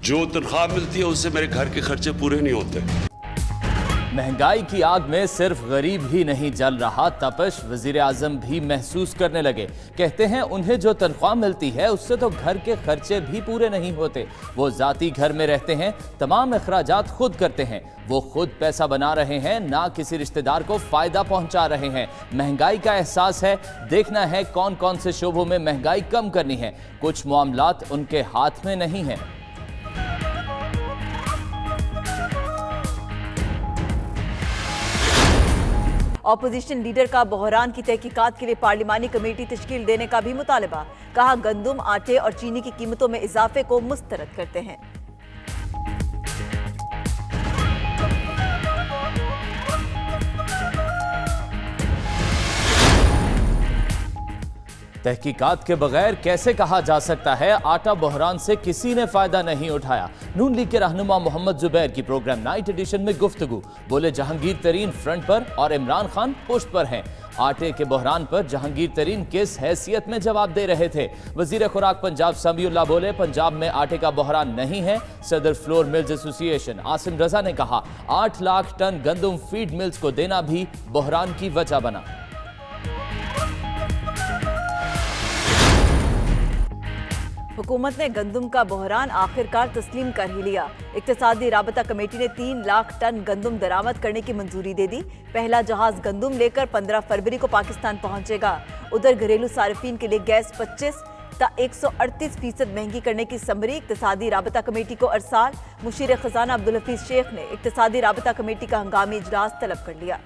जो तनख्वाह मिलती है उससे मेरे घर के खर्चे पूरे नहीं होते। महंगाई की आग में सिर्फ गरीब ही नहीं जल रहा, तपश वजीर आजम भी महसूस करने लगे। कहते हैं उन्हें जो तनख्वाह मिलती है उससे तो घर के खर्चे भी पूरे नहीं होते। वो जाती घर में रहते हैं, तमाम अखराजात खुद करते हैं। वो खुद पैसा बना रहे हैं, ना किसी रिश्तेदार को फायदा पहुंचा रहे हैं। महंगाई का एहसास है, देखना है कौन कौन से शोबों में महंगाई कम करनी है। कुछ मामलात उनके हाथ में नहीं है। ऑपोजिशन लीडर का बहरान की तहकीकात के लिए पार्लिमानी कमेटी तश्कील देने का भी मुतालबा। कहा गंदम, आटे और चीनी की कीमतों में इजाफे को मुस्तरद करते हैं। तहकीकात के बगैर कैसे कहा जा सकता है आटा बहरान से किसी ने फायदा नहीं उठाया। नून लीग के रहनुमा मोहम्मद जुबैर की प्रोग्राम नाइट एडिशन में गुफ्तगू। बोले जहांगीर तरीन फ्रंट पर और इमरान खान पोस्ट पर हैं। आटे के बहरान पर जहांगीर तरीन किस हैसियत में जवाब दे रहे थे। वजीर खुराक पंजाब समीउल्लाह बोले पंजाब में आटे का बहरान नहीं है। सदर फ्लोर मिल्स एसोसिएशन आसिम रजा ने कहा 8 लाख टन गंदम फीड मिल्स को देना भी बहरान की वजह बना। हुकूमत ने गंदम का बहरान आखिरकार तस्लीम कर ही लिया। इक्तिसादी राबता कमेटी ने 3 लाख टन गंदम दरामद करने की मंजूरी दे दी। पहला जहाज गंदम लेकर 15 फरवरी को पाकिस्तान पहुंचेगा। उधर घरेलू सार्फिन के लिए गैस 25 ता 138% महंगी करने की समरी इक्तिसादी राबता कमेटी को अरसाल। मुशीर खजाना अब्दुल हफीज शेख ने इक्तिसादी राबता कमेटी का हंगामी इजलास तलब कर लिया।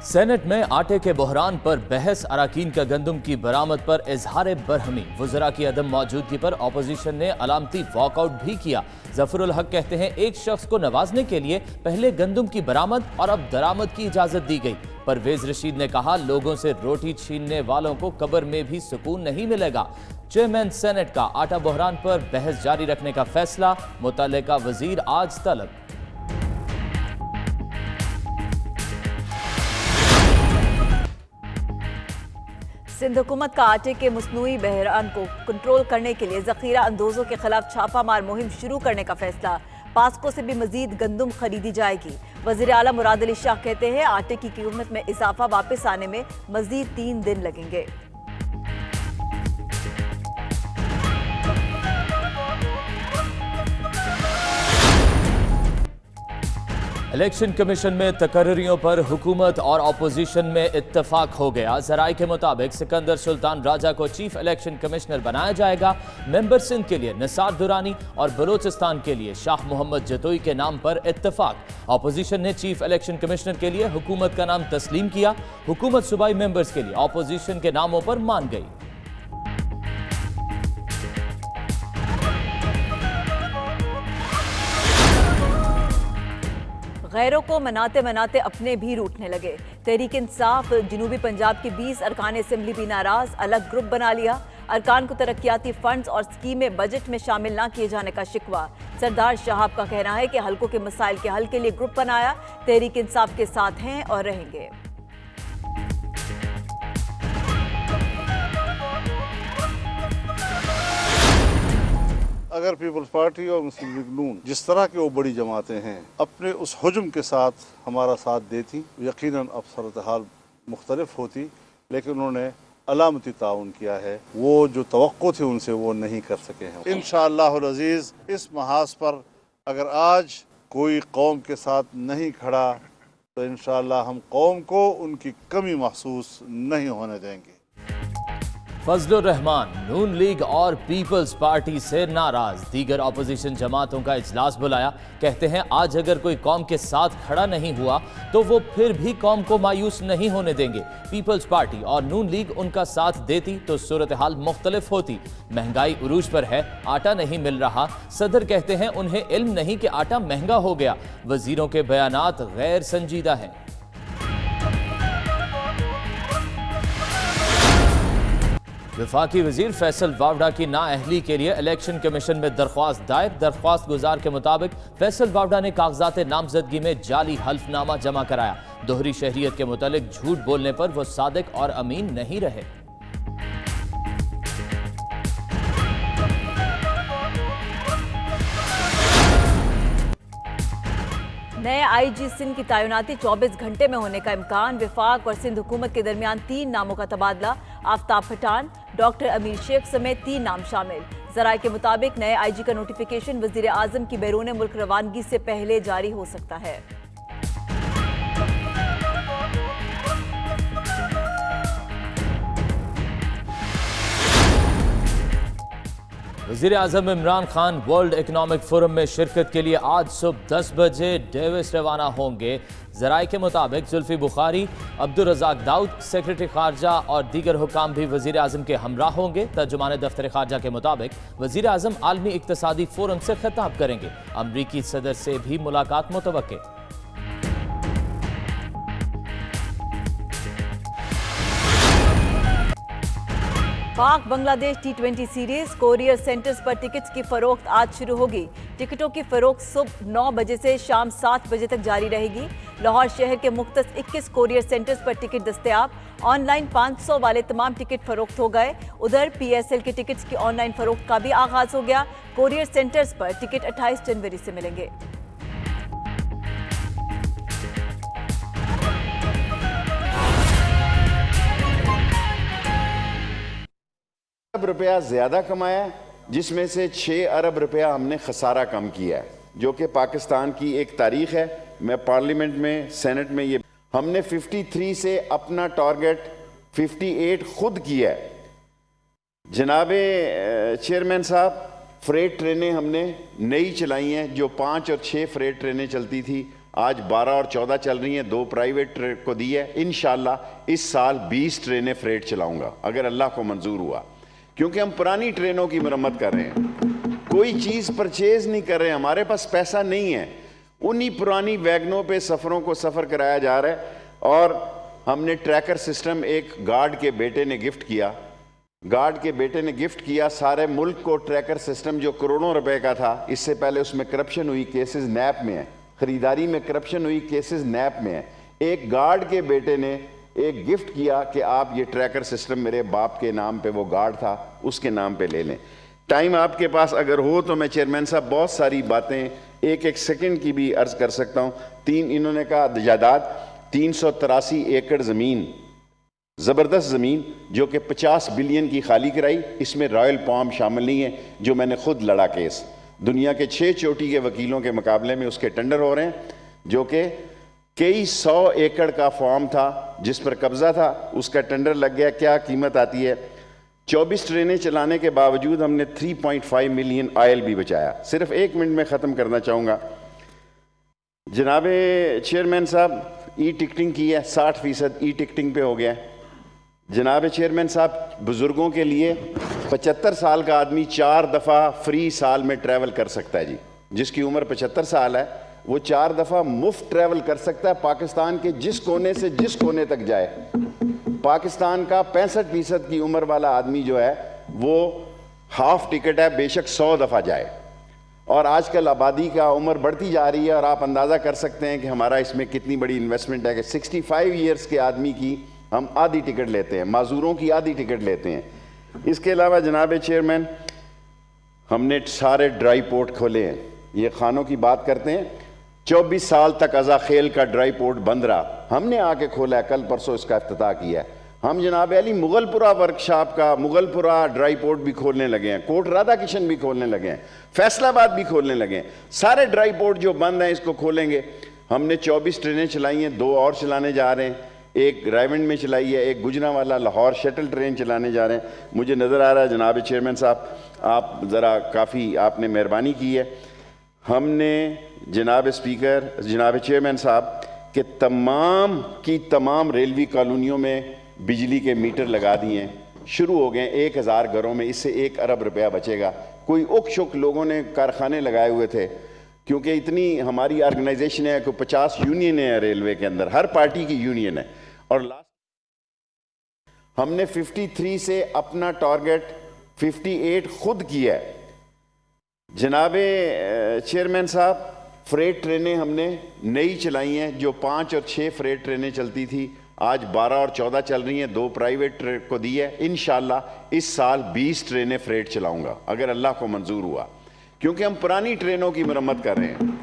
सेनेट में आटे के बहरान पर बहस। अराकीन का गंदम की बरामद पर इजहार बरहमी। वज़रा की अदम मौजूदगी पर अपोजिशन ने अलामती वॉकआउट भी किया। जफरुल हक कहते हैं एक शख्स को नवाजने के लिए पहले गंदम की बरामद और अब दरामद की इजाजत दी गई। परवेज रशीद ने कहा लोगों से रोटी छीनने वालों को कब्र में भी सुकून नहीं मिलेगा। चेयरमैन सेनेट का आटा बहरान पर बहस जारी रखने का फैसला। मुतल्लिका वजीर आज तलब। सिंध हुकूमत का आटे के मसनूई बहरान को कंट्रोल करने के लिए जखीरा अंदोजों के खिलाफ छापामार मुहिम शुरू करने का फैसला। पास्को से भी मजीद गंदम खरीदी जाएगी। वजीर आला मुराद अली शाह कहते हैं आटे की कीमत में इजाफा वापस आने में मजीद 3 दिन लगेंगे। इलेक्शन कमीशन में तकर्रियों पर हुकूमत और अपोजिशन में इत्तफाक हो गया। जराये के मुताबिक सिकंदर सुल्तान राजा को चीफ इलेक्शन कमिश्नर बनाया जाएगा। मेंबर सिंध के लिए निसार दुरानी और बलोचिस्तान के लिए शाह मोहम्मद जतोई के नाम पर इत्तफाक। अपोजिशन ने चीफ इलेक्शन कमिश्नर के लिए हुकूमत का नाम तस्लीम किया। हुकूमत सूबाई मेंबर्स के लिए अपोजिशन के नामों पर मान गई। गैरों को मनाते मनाते अपने भी रूठने लगे। तहरीक इंसाफ जनूबी पंजाब के 20 अरकान असेंबली भी नाराज। अलग ग्रुप बना लिया। अरकान को तरक्याती फंड्स और स्कीमें बजट में शामिल न किए जाने का शिकवा। सरदार शहाब का कहना है कि हल्कों के मसाइल के हल के लिए ग्रुप बनाया। तहरीक इंसाफ के साथ हैं और रहेंगे। अगर पीपल्स पार्टी और मुस्लिम लीग नून जिस तरह की वो बड़ी जमातें हैं अपने उस हुजूम के साथ हमारा साथ देती यकीनन अब सूरत हाल मुख्तलिफ होती, लेकिन उन्होंने अलामती ताउन किया है। वो जो तवक्को थी उनसे वो नहीं कर सके हैं। इंशाअल्लाहुल अज़ीज़ इस महाज पर अगर आज कोई कौम के साथ नहीं खड़ा तो इंशाअल्लाह हम कौम को उनकी कमी महसूस नहीं होने देंगे। फजलुर रहमान नून लीग और पीपल्स पार्टी से नाराज। दीगर अपोजिशन जमातों का इजलास बुलाया। कहते हैं आज अगर कोई कौम के साथ खड़ा नहीं हुआ तो वो फिर भी कौम को मायूस नहीं होने देंगे। पीपल्स पार्टी और नून लीग उनका साथ देती तो सूरत हाल मुख्तलिफ होती। महंगाई उरूज पर है, आटा नहीं मिल रहा। सदर कहते हैं उन्हें इल्म नहीं कि आटा महंगा हो गया। वजीरों के बयानात गैर संजीदा हैं। वफाकी वजीर फैसल वावड़ा की नाअहली के लिए इलेक्शन कमीशन में दरख्वास्त दायर। दरख्वास्त गुजार के मुताबिक फैसल वावड़ा ने कागजात नामजदगी में जाली हल्फनामा जमा कराया। दोहरी शहरियत के मुतालिक झूठ बोलने पर वो सादिक और अमीन नहीं रहे। नए आईजी सिंध की तैनाती 24 घंटे में होने का इम्कान। वफाक और सिंध हुकूमत के दरमियान 3 नामों का तबादला। आफ्ताब पठान, डॉक्टर अमीर शेख समेत 3 नाम शामिल। जराये के मुताबिक नए आईजी का नोटिफिकेशन वजीर आजम की बैरून मुल्क रवानगी से पहले जारी हो सकता है। वज़ीर आज़म Imran Khan World Economic Forum में शिरकत के लिए आज सुबह 10 बजे डेविस रवाना होंगे। ज़राए के मुताबिक जुल्फी बुखारी, अब्दुल रज़ाक दाऊद, सेक्रेटरी खारजा और दीगर हुकाम भी वज़ीर आज़म के हमरा होंगे। तर्जुमान दफ्तर खारजा के मुताबिक वज़ीर आज़म आलमी इक्तसादी फोरम से खिताब करेंगे। अमरीकी सदर से भी मुलाकात मुतवक्के। पाक Bangladesh T20 series courier centres पर टिकट्स की फरोख्त आज शुरू होगी। टिकटों की फरोख्त सुबह 9 बजे से शाम 7 बजे तक जारी रहेगी। लाहौर शहर के मुख्तस 21 कोरियर सेंटर्स पर टिकट दस्तयाब। ऑनलाइन 500 वाले तमाम टिकट फरोख्त हो गए। उधर PSL के टिकट्स की ऑनलाइन फरोख्त का भी आगाज हो गया। कोरियर सेंटर्स पर टिकट 28 जनवरी से मिलेंगे। अरब रुपया ज़्यादा कमाया, जिसमें से 6 अरब रुपया हमने खसारा कम किया है, जो कि पाकिस्तान की एक तारीख है। मैं पार्लियामेंट में, सेनेट में ये हमने 53 से अपना टारगेट 58 खुद किया है। जनाबे चेयरमैन साहब, फ्रेट ट्रेनें हमने नई चलाई हैं, जो 5 और 6 फ्रेट ट्रेनें चलती थी, आज 12 और 14 चल रही हैं। 2 प्राइवेट को दी है। इंशाल्लाह इस साल 20 ट्रेनें फ्रेट चलाऊंगा, अगर अल्लाह को मंजूर हुआ, क्योंकि हम पुरानी ट्रेनों की मरम्मत कर रहे हैं। कोई चीज़ परचेज नहीं कर रहे हैं, हमारे पास पैसा नहीं है। उन्हीं पुरानी वैगनों पे सफ़रों को सफ़र कराया जा रहा है। और हमने ट्रैकर सिस्टम एक गार्ड के बेटे ने गिफ्ट किया। गार्ड के बेटे ने गिफ्ट किया सारे मुल्क को ट्रैकर सिस्टम, जो करोड़ों रुपए का था। इससे पहले उसमें करप्शन हुई, केसेस नैप में है। ख़रीदारी में करप्शन हुई, केसेस नैप में है। एक गार्ड के बेटे ने एक गिफ्ट किया कि आप ये ट्रैकर सिस्टम, मेरे बाप के नाम पे वो गार्ड था, उसके नाम पे ले लें। टाइम आपके पास अगर हो तो मैं चेयरमैन साहब बहुत सारी बातें एक सेकंड की भी अर्ज कर सकता हूँ। इन्होंने कहा जायदाद 383 एकड़ ज़मीन, ज़बरदस्त ज़मीन, जो कि 50 बिलियन की खाली कराई। इसमें रॉयल पाम शामिल नहीं है, जो मैंने खुद लड़ा केस। दुनिया के 6 चोटी के वकीलों के मुकाबले में उसके टेंडर हो रहे हैं, जो कि कई 100 एकड़ का फार्म था जिस पर कब्जा था, उसका टेंडर लग गया। क्या कीमत आती है? 24 ट्रेनें चलाने के बावजूद हमने 3.5 मिलियन ऑयल भी बचाया। सिर्फ 1 मिनट में ख़त्म करना चाहूँगा। जनाबे चेयरमैन साहब, ई टिकटिंग की है, 60% ई टिकटिंग पे हो गया है। जनाबे चेयरमैन साहब, बुज़ुर्गों के लिए 75 साल का आदमी 4 दफ़ा फ्री साल में ट्रैवल कर सकता है जी। जिसकी उम्र 75 साल है वो 4 दफ़ा मुफ्त ट्रैवल कर सकता है। पाकिस्तान के जिस कोने से जिस कोने तक जाए। पाकिस्तान का 65% की उम्र वाला आदमी जो है वो हाफ टिकट है, बेशक 100 दफ़ा जाए। और आजकल आबादी का उम्र बढ़ती जा रही है, और आप अंदाज़ा कर सकते हैं कि हमारा इसमें कितनी बड़ी इन्वेस्टमेंट है कि 65 ईयर्स के आदमी की हम आधी टिकट लेते हैं, माजूरों की आधी टिकट लेते हैं। इसके अलावा जनाब चेयरमैन, हमने सारे ड्राई पोर्ट खोले हैं। ये खानों की बात करते हैं, 24 साल तक अज़ा खेल का ड्राई पोर्ट बंद रहा, हमने आके खोला है। कल परसों इसका इफ्तिताह किया है। हम जनाब अली मुगलपुरा वर्कशॉप का, मुगलपुरा ड्राई पोर्ट भी खोलने लगे हैं, कोट राधा किशन भी खोलने लगे हैं, फैसलाबाद भी खोलने लगे हैं। सारे ड्राई पोर्ट जो बंद हैं इसको खोलेंगे। हमने 24 ट्रेनें चलाई हैं, 2 और चलाने जा रहे हैं। एक रायवंड में चलाई है, एक गुजरांवाला लाहौर शटल ट्रेन चलाने जा रहे हैं। मुझे नज़र आ रहा है जनाब चेयरमैन साहब, आप ज़रा काफ़ी आपने मेहरबानी की है। हमने जनाब स्पीकर, जनाब चेयरमैन साहब के तमाम की तमाम रेलवे कॉलोनियों में बिजली के मीटर लगा दिए हैं, शुरू हो गए 1000 घरों में। इससे 1 अरब रुपया बचेगा। कोई उक शुक लोगों ने कारखाने लगाए हुए थे, क्योंकि इतनी हमारी ऑर्गेनाइजेशन है कि 50 यूनियन है रेलवे के अंदर, हर पार्टी की यूनियन है। हमने 53 से अपना टारगेट 58 खुद किया है। जनाबे चेयरमैन साहब, फ्रेट ट्रेनें हमने नई चलाई हैं, जो 5 और 6 फ्रेट ट्रेनें चलती थी, आज 12 और 14 चल रही हैं, 2 प्राइवेट को दी है। इंशाल्लाह इस साल 20 ट्रेनें फ्रेट चलाऊंगा अगर अल्लाह को मंजूर हुआ, क्योंकि हम पुरानी ट्रेनों की मरम्मत कर रहे हैं।